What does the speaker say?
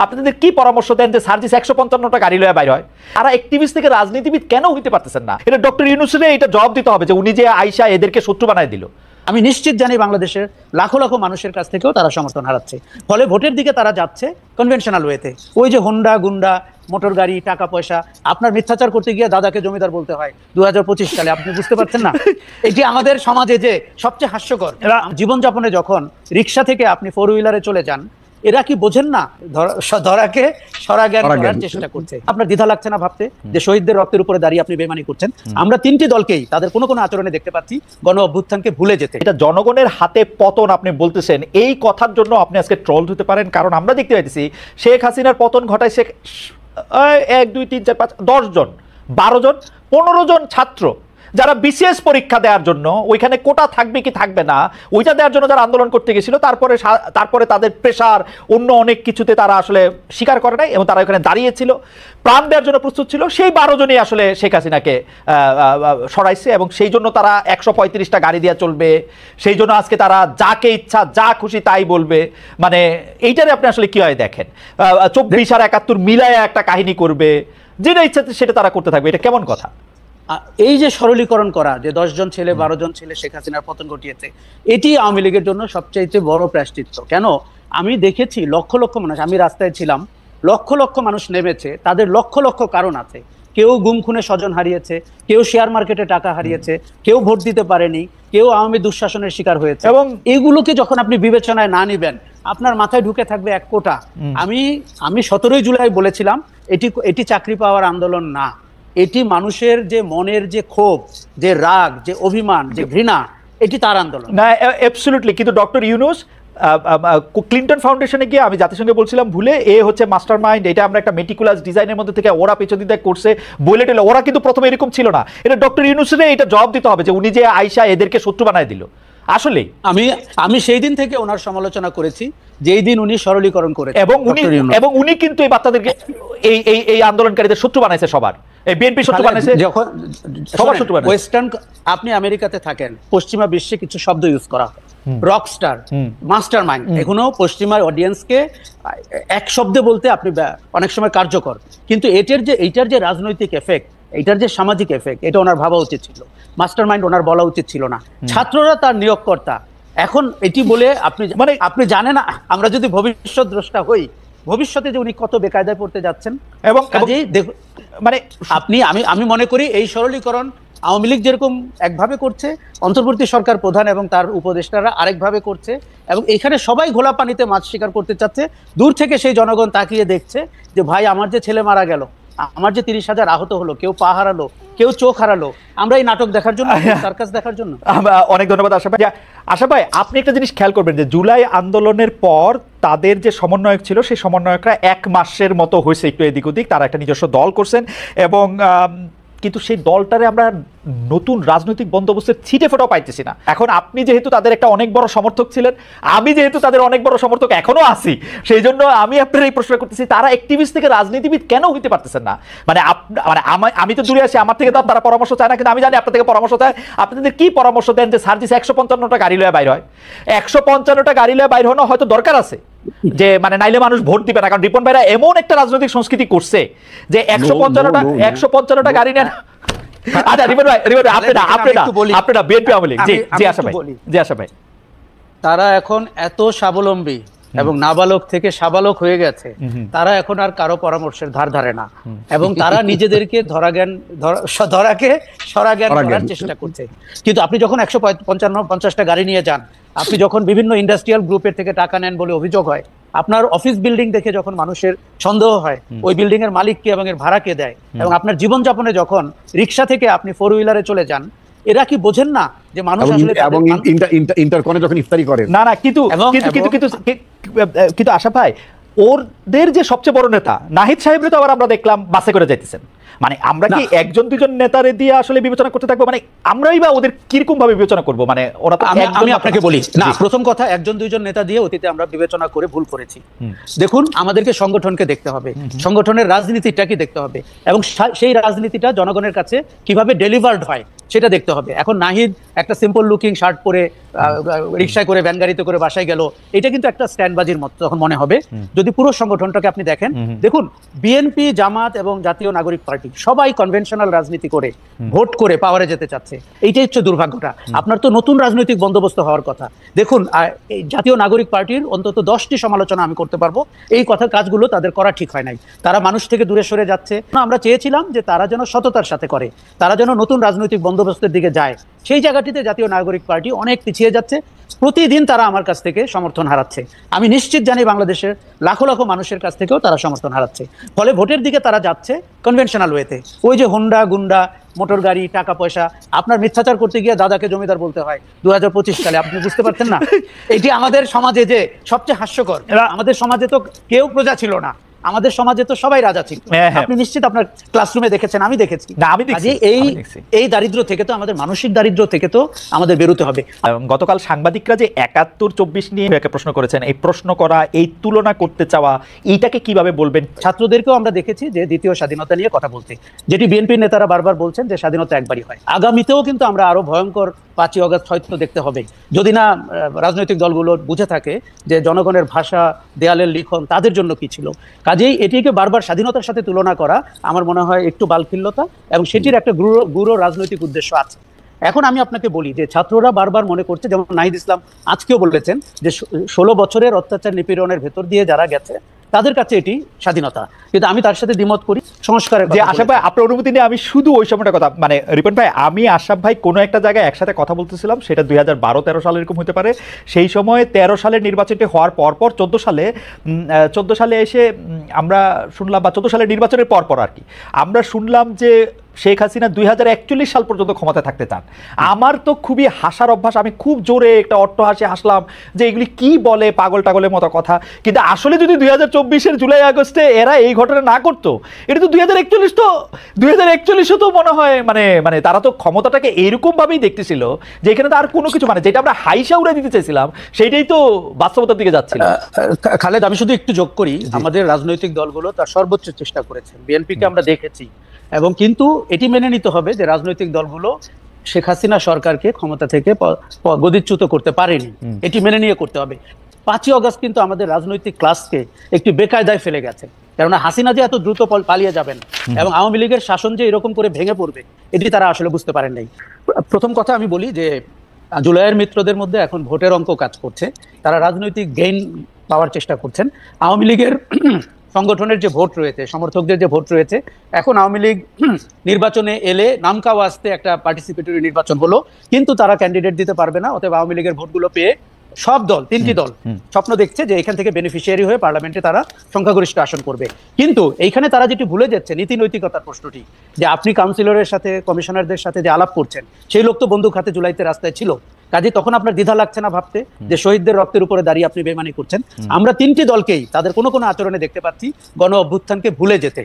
আপনাদের কি পরামর্শ দেন যে সার্জিস 155টা গাড়ি লয়ে বাইর হয়? আর অ্যাক্টিভিস্ট থেকে রাজনীতিবিদ কেন হইতে পারতেছেন না? এটা ডক্টর ইউনূসের এটা জবাব দিতে হবে যে উনি যে আইসা এদেরকে শত্রু বানায় দিল। আমি নিশ্চিত জানি বাংলাদেশের লাখো লাখো মানুষের কাছ থেকেও তারা সমর্থন হারাচ্ছে, ফলে ভোটের দিকে তারা যাচ্ছে কনভেনশনাল ওয়েতে। ওই যে হোন্ডা গুন্ডা মোটর গাড়ি টাকা পয়সা, আপনার মিথ্যাচার করতে গিয়ে দাদাকে জমিদার বলতে হয় 2025 সালে, আপনি বুঝতে পারছেন না? এটি আমাদের সমাজে যে সবচেয়ে হাস্যকর। জীবনযাপনে যখন রিক্সা থেকে আপনি 4 হুইলারে চলে যান, এরা কি বোঝেন না ধরাকে সরাজ্ঞান করার চেষ্টা করছে? আপনার দ্বিধা লাগছে না ভাবতে যে শহীদদের রক্তের উপরে দাঁড়িয়ে আপনি বেমানি করছেন? আমরা তিনটি দলকেই তাদের কোনো কোনো আচরণে দেখতে পাচ্ছি গণ অভ্যুত্থানকে ভুলে যেতে। এটা জনগণের হাতে পতন আপনি বলতেছেন, এই কথার জন্য আপনি আজকে ট্রোল হতে পারেন। কারণ আমরা দেখতে পাইতেছি শেখ হাসিনার পতন ঘটায় 1 2 3 4 5 10 জন 12 জন 15 জন ছাত্র যারা বিসিএস পরীক্ষা দেওয়ার জন্য ওইখানে কোটা থাকবে কি থাকবে না ওইটা দেওয়ার জন্য যারা আন্দোলন করতে গেছিল, তারপরে তাদের প্রেশার অন্য অনেক কিছুতে তারা আসলে স্বীকার করে নাই এবং তারা ওখানে দাঁড়িয়েছিল, প্রাণ দেওয়ার জন্য প্রস্তুত ছিল। সেই 12 জনই আসলে শেখ হাসিনাকে সরাইছে এবং সেই জন্য তারা 135টা গাড়ি দিয়ে চলবে, সেই জন্য আজকে তারা যাকে ইচ্ছা যা খুশি তাই বলবে। মানে এইটারে আপনি আসলে কি হয় দেখেন, 24 আর 71 মিলায় একটা কাহিনী করবে, যেটা ইচ্ছা সেটা তারা করতে থাকবে। এটা কেমন কথা? এই যে সরলীকরণ করা যে 10 জন ছেলে 12 জন ছেলে শেখ হাসিনার পতন ঘটিয়েছে, এটি আওয়ামী লীগের জন্য সবচাইতে বড় প্রায়শ্চিত্ত। কেন? আমি দেখেছি লক্ষ লক্ষ মানুষ, আমি রাস্তায় ছিলাম, লক্ষ লক্ষ মানুষ নেমেছে, তাদের লক্ষ লক্ষ কারণ আছে। কেউ গুম খুনে স্বজন হারিয়েছে, কেউ শেয়ার মার্কেটে টাকা হারিয়েছে, কেউ ভোট দিতে পারেনি, কেউ আওয়ামী দুঃশাসনের শিকার হয়েছে। এবং এগুলোকে যখন আপনি বিবেচনায় না নিবেন, আপনার মাথায় ঢুকে থাকবে এক কোটা। আমি 17 জুলাই বলেছিলাম এটি চাকরি পাওয়ার আন্দোলন না, এটি মানুষের যে মনের যে ক্ষোভ, যে রাগ, যে অভিমান, যে ঘৃণা, এটি তার আন্দোলন। না, অ্যাবসলিউটলি। কিন্তু ডক্টর ইউনূস ক্লিন্টন ফাউন্ডেশনে গিয়ে আমি জাতিসংঘে বলছিলাম ভুলে হচ্ছে মাস্টার মাইন্ড, এটা আমরা একটা মেটিকুলাস ডিজাইনের মধ্যে থেকে ওরা পেছন দিতে করছে বলে টেলে। ওরা কিন্তু প্রথমে এরকম ছিল না। এটা ডক্টর ইউনূসের এটা জবাব দিতে হবে যে উনি যে আইসা এদেরকে শত্রু বানায় দিল। আসলে আমি সেই দিন থেকে ওনার সমালোচনা করেছি, যেই দিন উনি সরলীকরণ করেছেন এবং উনি কিন্তু এই বাচ্চাদেরকে এই আন্দোলনকারীদের শত্রু বানাইছে, সবার বিএনপি শত্রু বানাইছে, যখন সবার শত্রু বানাইছে। ওয়েস্টার্ন, আপনি আমেরিকাতে থাকেন, পশ্চিমা বিশ্বে কিছু শব্দ ইউজ করা হয়, রকস্টার, মাস্টার মাইন্ড। এখনো পশ্চিমা অডিয়েন্সকে এক শব্দে বলতে আপনি অনেক সময় কার্যকর, কিন্তু এইটার যে রাজনৈতিক এফেক্ট, এইটার যে সামাজিক এফেক্ট, এটা ওনার ভাবা উচিত ছিল। মাস্টার মাইন্ড ওনার বলা উচিত ছিল না। ছাত্ররা তার নিয়োগকর্তা। এখন এটি বলে আপনি জানেন না, আমরা যদি ভবিষ্যৎ দ্রষ্টা হই, ভবিষ্যতে যে উনি কত বেকায়দায় পড়তে যাচ্ছেন। এবং মানে আমি মনে করি এই সরলীকরণ আওয়ামী লীগ যেরকম একভাবে করছে, অন্তর্বর্তী সরকার প্রধান এবং তার উপদেষ্টারা আরেকভাবে করছে, এবং এখানে সবাই ঘোলা পানিতে মাছ শিকার করতে চাচ্ছে। দূর থেকে সেই জনগণ তাকিয়ে দেখছে যে ভাই, আমার যে ছেলে মারা গেল, আমার যে 30,000 আহত হলো, কেউ পা হারালো, কেউ চোখ হারালো, আমরা এই নাটক দেখার জন্য, সার্কাস দেখার জন্য। অনেক ধন্যবাদ আশা ভাই। আশা ভাই, আপনি একটা জিনিস খেয়াল করবেন যে জুলাই আন্দোলনের পর তাদের যে সমন্বয়ক ছিল, সেই সমন্বয়করা 1 মাসের মতো হয়েছে একটু এদিক ওদিক, তারা একটা নিজস্ব দল করছেন এবং কিন্তু সেই দলটারে আমরা নতুন রাজনৈতিক বন্দোবস্তের ছিটে ফোটাও পাইতেছি না। এখন আপনি যেহেতু তাদের একটা অনেক বড় সমর্থক ছিলেন, আমি যেহেতু তাদের অনেক বড় সমর্থক এখনো আছি, সেই জন্য আমি আপনার এই প্রশ্ন করতেছি, তারা অ্যাক্টিভিস্ট থেকে রাজনীতিবিদ কেন হইতে পারতেছেন না? মানে আমি তো দূরে আছি, আমার থেকে তো তারা পরামর্শ চায় না, কিন্তু আমি জানি আপনার থেকে পরামর্শ চায়। আপনাদের কি পরামর্শ দেন যে সার্জিস 155টা গাড়ি লয়ে বাইর হয়? 155টা গাড়ি লয়ে বাইর হওয়া হয়তো দরকার আছে, যে মানে নাইলে মানুষ ভোট দিবে না। কারণ রিপন ভাইরা এমন একটা রাজনৈতিক সংস্কৃতি করছে যে 155টা গাড়ি নেন। আচ্ছা রিপন ভাই, আপনারা বিএনপি আওয়ামী লীগ, জি আশা ভাই, তারা এখন এত স্বাবলম্বী এবং নাবালক থেকে সাবালক হয়ে গেছে, তারা এখন আর কারো পরামর্শের ধার ধারে না, এবং তারা নিজেদেরকে ধরাকে সরাজ্ঞান করার চেষ্টা করছে। কিন্তু আপনি যখন 150টা গাড়ি নিয়ে যান, আপনি যখন বিভিন্ন ইন্ডাস্ট্রিয়াল গ্রুপের থেকে টাকা নেন বলে অভিযোগ হয়, আপনার অফিস বিল্ডিং দেখে যখন মানুষের সন্দেহ হয় ওই বিল্ডিং এর মালিককে এবং এর ভাড়া কে দেয়, এবং আপনার জীবনযাপনে যখন রিক্সা থেকে আপনি 4 হুইলারে চলে যান, এরা কি বোঝেন না যে মানুষ আসলে এবং ইন্টারকনে যখন ইফতারি করে না কিন্তু আশা ভাই, ওদের যে সবচেয়ে বড় নেতা নাহিদ সাহেবরে তো আবার আমরা দেখলাম বাসে করে যাইতেছেন। মানে আমরা কি একজন দুজন নেতারে দিয়ে আসলে বিবেচনা করতে থাকবো, মানে আমরাই বা ওদের কিরকম ভাবে বিবেচনা করব? মানে ওরা তো আমি আপনাকে বলি না, প্রথম কথা একজন দুইজন নেতা দিয়ে অতীতে আমরা বিবেচনা করে ভুল করেছি। দেখুন, আমাদেরকে সংগঠনকে দেখতে হবে, সংগঠনের রাজনীতিটা কি দেখতে হবে, এবং সেই রাজনীতিটা জনগণের কাছে কিভাবে ডেলিভার্ড হয় সেটা দেখতে হবে। এখন নাহিদ একটা সিম্পল লুকিং শার্ট পরে রিকশায় করে ভ্যান গাড়িতে করে বাসায় গেল, এটা কিন্তু একটা স্ট্যান্ডবাজির মতো তখন মনে হবে। যদি পুরো সংগঠনটাকে আপনি দেখেন, দেখুন বিএনপি, জামাত এবং জাতীয় নাগরিক পার্টি সবাই কনভেনশনাল রাজনীতি করে ভোট করে পাওয়ারে যেতে চাচ্ছে। এইটাই হচ্ছে দুর্ভাগ্যটা। আপনার তো নতুন রাজনৈতিক বন্দোবস্ত হওয়ার কথা। দেখুন, এই জাতীয় নাগরিক পার্টির অন্তত 10টি সমালোচনা আমি করতে পারবো, এই কাজগুলো তাদের করা ঠিক হয় নাই। তারা মানুষ থেকে দূরে সরে যাচ্ছে। আমরা চেয়েছিলাম যে তারা যেন সততার সাথে করে, তারা যেন নতুন রাজনৈতিক বন্দোবস্তের দিকে যায়। সেই জায়গাটিতে জাতীয় নাগরিক পার্টি অনেক পিছিয়ে যাচ্ছে। প্রতিদিন তারা আমার কাছ থেকে সমর্থন হারাচ্ছে। আমি নিশ্চিত জানি বাংলাদেশের লাখো লাখো মানুষের কাছ থেকেও তারা সমর্থন হারাচ্ছে। ফলে ভোটের দিকে তারা যাচ্ছে কনভেনশনাল ওয়েতে। ওই যে হোন্ডা, গুন্ডা, মোটর গাড়ি, টাকা পয়সা, আপনার মিথ্যাচার করতে গিয়ে দাদাকে জমিদার বলতে হয় 2025 সালে, আপনি বুঝতে পারছেন না? এটি আমাদের সমাজে যে সবচেয়ে হাস্যকর। আমাদের সমাজে তো কেউ প্রজা ছিল না, আমাদের সমাজে তো সবাই রাজা ছিল। আপনি নিশ্চিত আপনার ক্লাসরুমে দেখেছেন, আমি দেখেছি। এই দারিদ্র থেকে তো আমাদের মানসিক দারিদ্র থেকে তো আমাদের বেরোতে হবে। গতকাল সাংবাদিকরা যে 71-24 নিয়ে একটা প্রশ্ন করেছেন, এই প্রশ্ন করা, এই তুলনা করতে চাওয়া, এইটাকে কিভাবে বলবেন? ছাত্রদেরকেও আমরা দেখেছি যে দ্বিতীয় স্বাধীনতা নিয়ে কথা বলতে, যেটি বিএনপির নেতারা বারবার বলছেন যে স্বাধীনতা একবারই হয়। আগামীতেও কিন্তু আমরা আরো ভয়ঙ্কর 5ই অগস্ট হয়তো দেখতে হবে, যদি না রাজনৈতিক দলগুলো বুঝে থাকে যে জনগণের ভাষা, দেয়ালের লিখন তাদের জন্য কি ছিল। কাজেই এটিকে বারবার স্বাধীনতার সাথে তুলনা করা আমার মনে হয় একটু বালখিল্যতা, এবং সেটির একটা গূঢ় রাজনৈতিক উদ্দেশ্য আছে। এখন আমি আপনাকে বলি যে ছাত্ররা বারবার মনে করছে, যেমন নাহিদ ইসলাম আজকেও বলেছেন যে 16 বছরের অত্যাচার নিপীড়নের ভেতর দিয়ে যারা গেছে তাদের কাছে এটি স্বাধীনতা। কিন্তু আমি তার সাথে দ্বিমত করি। সংস্কারের যে আশরাফ ভাই, আপনার অনুমতি নিয়ে আমি শুধু ওই সময়টা কথা, মানে রিপন ভাই, আমি আশরাফ ভাই কোনো একটা জায়গায় একসাথে কথা বলতেছিলাম, সেটা 2012-13 সালে এরকম হতে পারে। সেই সময় 13 সালের নির্বাচনটি হওয়ার পর 14 সালে এসে আমরা শুনলাম, বা 14 সালের নির্বাচনের পর আর কি আমরা শুনলাম যে শেখ হাসিনা 2041 সাল পর্যন্ত ক্ষমতা থাকতে চান। আমার তো খুবই হাসার অভ্যাস, আমি খুব জোরে একটা অট্টহাসি হাসলাম যে এগুলি কি বলে, পাগল টাগলের মতো কথা। কিন্তু আসলে যদি 2024-এর জুলাই আগস্টে এরা এই ঘটনা না করতো, এটা তো 2041 তো মনে হয় মানে তারা তো ক্ষমতাটাকে এইরকম ভাবেই দেখতেছিল যে এখানে তো আর কোনো কিছু, মানে যেটা আমরা হাইসা উড়ে দিতে চাইছিলাম সেইটাই তো বাস্তবতার দিকে যাচ্ছিল। খালেদ, আমি শুধু একটু যোগ করি, আমাদের রাজনৈতিক দলগুলো তার সর্বোচ্চ চেষ্টা করেছে। বিএনপিকে আমরা দেখেছি, এবং কিন্তু এটি মেনে নিতে হবে যে রাজনৈতিক দলগুলো শেখ হাসিনা সরকারকে ক্ষমতা থেকে গদিচ্যুত করতে পারেনি, এটি মেনে নিয়ে করতে হবে। 5ই অগস্ট কিন্তু আমাদের রাজনৈতিক ক্লাসকে একটি বেকায়দায় ফেলে গেছে, কেননা হাসিনা যে এত দ্রুত পালিয়ে যাবেন এবং আওয়ামী লীগের শাসন যে এরকম করে ভেঙে পড়বে, এটি তারা আসলে বুঝতে পারেন নাই। প্রথম কথা আমি বলি যে জুলাইয়ের মিত্রদের মধ্যে এখন ভোটের অঙ্ক কাজ করছে, তারা রাজনৈতিক গেইন পাওয়ার চেষ্টা করছেন। আওয়ামী লীগের সংগঠনের যে ভোট রয়েছে, সমর্থকদের যে ভোট রয়েছে, এখন আওয়ামী লীগ নির্বাচনে এলে নামকাও আসতে একটা পার্টিসিপেটরি নির্বাচন হলো, কিন্তু তারা ক্যান্ডিডেট দিতে পারবে না। অতএব আওয়ামী লীগের ভোটগুলো পেয়ে সব দল, 3টি দল স্বপ্ন দেখছে যে এখান থেকে বেনিফিশিয়ারি হয়ে পার্লামেন্টে তারা সংখ্যাগরিষ্ঠ আসন করবে। কিন্তু এইখানে তারা যেটি ভুলে যাচ্ছে, নীতি নৈতিকতার প্রশ্নটি, যে আপনি কাউন্সিলরের সাথে, কমিশনারদের সাথে যে আলাপ করছেন, সেই লোক তো বন্দুক হাতে জুলাইতে রাস্তায় ছিল। কাজে তখন আপনার দ্বিধা লাগছে না ভাবতে যে শহীদদের রক্তের উপরে দাঁড়িয়ে আপনি বেইমানি করছেন? আমরা 3টি দলকেই তাদের কোনো আচরণে দেখতে পাচ্ছি গণ অভ্যুত্থানকে ভুলে যেতে।